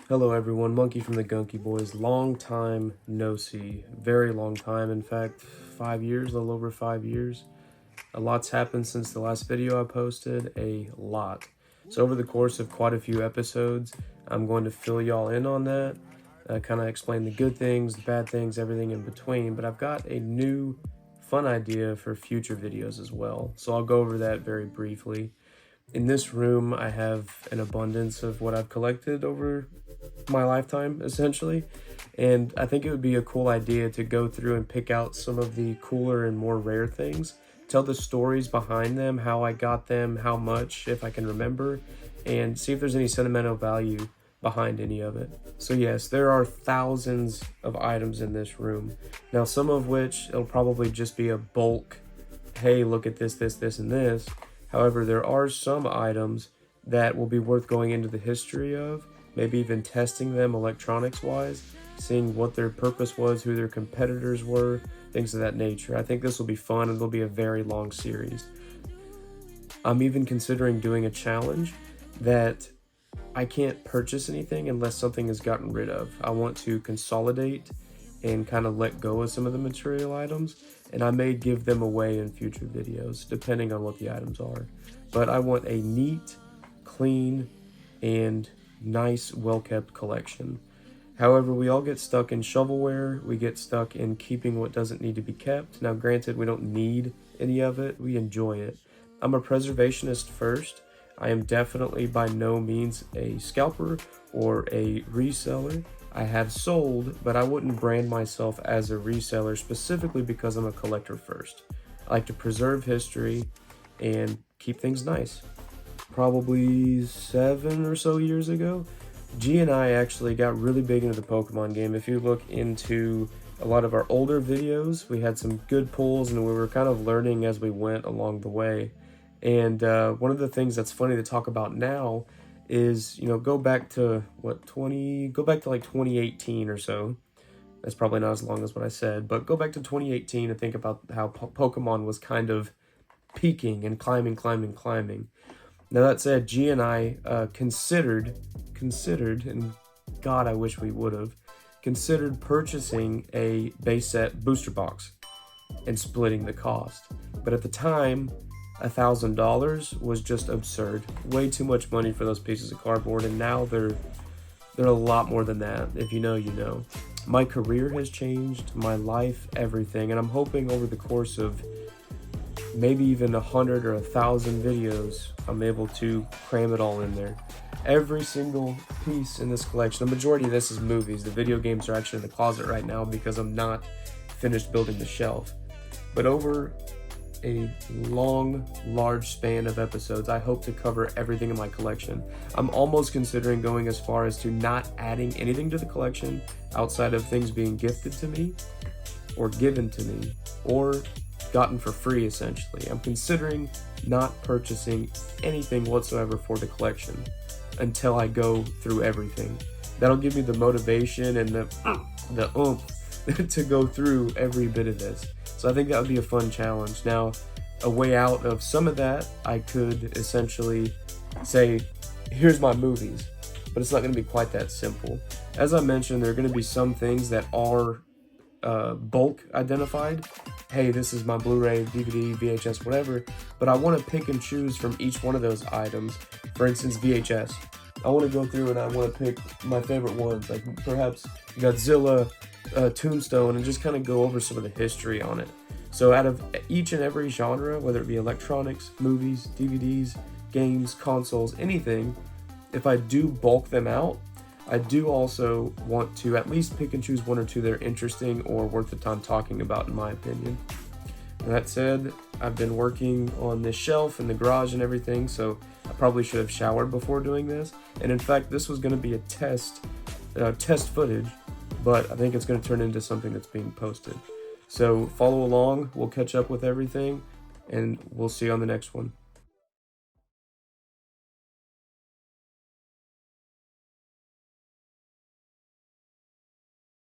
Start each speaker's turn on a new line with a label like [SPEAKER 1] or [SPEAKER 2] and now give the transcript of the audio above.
[SPEAKER 1] Hello everyone, Monkey from the Gunky Boys. Long time no see. Very long time, in fact, 5 years, a little over 5 years. A lot's happened since the last video I posted, a lot. So over the course of quite a few episodes, I'm going to fill y'all in on that, kind of explain the good things, the bad things, everything in between. But I've got a new fun idea for future videos as well. So I'll go over that very briefly. In this room, I have an abundance of what I've collected over my lifetime, essentially, and I think it would be a cool idea to go through and pick out some of the cooler and more rare things, tell the stories behind them, how I got them, how much, if I can remember, and see if there's any sentimental value behind any of it. So yes, there are thousands of items in this room. Now, some of which it'll probably just be a bulk, hey, look at this, and this. However, there are some items that will be worth going into the history of, maybe even testing them electronics-wise, seeing what their purpose was, who their competitors were, things of that nature. I think this will be fun, and it'll be a very long series. I'm even considering doing a challenge that I can't purchase anything unless something is gotten rid of. I want to consolidate and kind of let go of some of the material items, and I may give them away in future videos depending on what the items are. But I want a neat, clean, and nice, well-kept collection. However, we all get stuck in shovelware, we get stuck in keeping what doesn't need to be kept. Now granted, we don't need any of it, we enjoy it. I'm a preservationist first. I am definitely by no means a scalper or a reseller. I have sold, but I wouldn't brand myself as a reseller specifically because I'm a collector first. I like to preserve history and keep things nice. Probably 7 or so years ago, G and I actually got really big into the Pokemon game. If you look into a lot of our older videos, we had some good pulls and we were kind of learning as we went along the way. And one of the things that's funny to talk about now is, go back to like 2018 or so. That's probably not as long as what I said, but go back to 2018 and think about how Pokemon was kind of peaking and climbing. Now that said, G and I considered, and God, I wish we would have, considered purchasing a base set booster box and splitting the cost. But at the time, $1,000 was just absurd. Way too much money for those pieces of cardboard, and now they're a lot more than that. If you know, you know. My career has changed, my life, everything, and I'm hoping over the course of maybe even 100 or 1,000 videos, I'm able to cram it all in there. Every single piece in this collection, the majority of this is movies. The video games are actually in the closet right now because I'm not finished building the shelf. But over a large span of episodes, I hope to cover everything in my collection. I'm almost considering going as far as to not adding anything to the collection outside of things being gifted to me or given to me or gotten for free, essentially. I'm considering not purchasing anything whatsoever for the collection until I go through everything. That'll give me the motivation and the oomph to go through every bit of this. So I think that would be a fun challenge. Now, a way out of some of that, I could essentially say, here's my movies, but it's not going to be quite that simple. As I mentioned, there are going to be some things that are bulk identified. Hey, this is my Blu-ray, DVD, VHS, whatever, but I want to pick and choose from each one of those items. For instance, VHS. I want to go through and I want to pick my favorite ones, like perhaps Godzilla, Tombstone, and just kind of go over some of the history on it. So out of each and every genre, whether it be electronics, movies, DVDs, games, consoles, anything, if I do bulk them out, I do also want to at least pick and choose one or two that are interesting or worth the time talking about, in my opinion. And that said, I've been working on this shelf in the garage and everything, so I probably should have showered before doing this. And in fact, this was going to be a test footage, but I think it's going to turn into something that's being posted. So follow along, we'll catch up with everything, and we'll see you on the next one.